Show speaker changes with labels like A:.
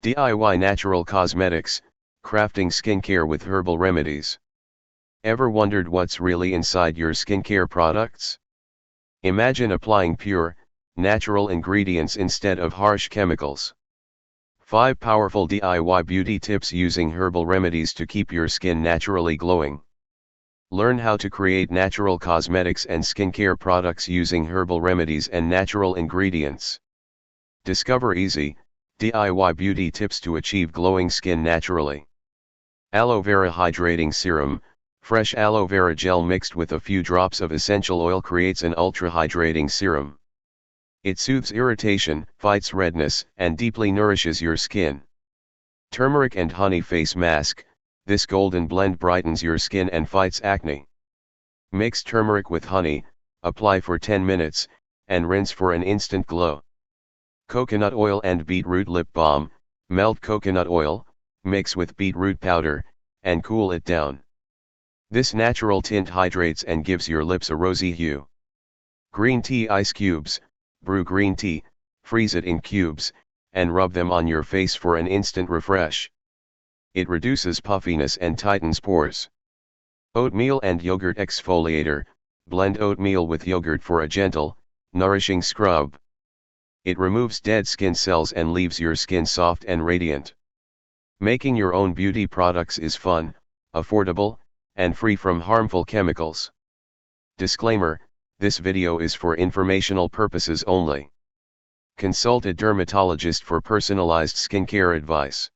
A: DIY natural cosmetics, crafting skincare with herbal remedies. Ever wondered what's really inside your skincare products? Imagine applying pure, natural ingredients instead of harsh chemicals. 5 powerful DIY beauty tips using herbal remedies to keep your skin naturally glowing. Learn how to create natural cosmetics and skincare products using herbal remedies and natural ingredients. Discover easy, DIY beauty tips to achieve glowing skin naturally. Aloe Vera Hydrating Serum. Fresh aloe vera gel mixed with a few drops of essential oil creates an ultra-hydrating serum. It soothes irritation, fights redness, and deeply nourishes your skin. Turmeric and Honey Face Mask. This golden blend brightens your skin and fights acne. Mix turmeric with honey, apply for 10 minutes, and rinse for an instant glow. Coconut oil and beetroot lip balm. Melt coconut oil, mix with beetroot powder, and cool it down. This natural tint hydrates and gives your lips a rosy hue. Green tea ice cubes. Brew green tea, freeze it in cubes, and rub them on your face for an instant refresh. It reduces puffiness and tightens pores. Oatmeal and yogurt exfoliator. Blend oatmeal with yogurt for a gentle, nourishing scrub. It removes dead skin cells and leaves your skin soft and radiant. Making your own beauty products is fun, affordable, and free from harmful chemicals. Disclaimer: this video is for informational purposes only. Consult a dermatologist for personalized skincare advice.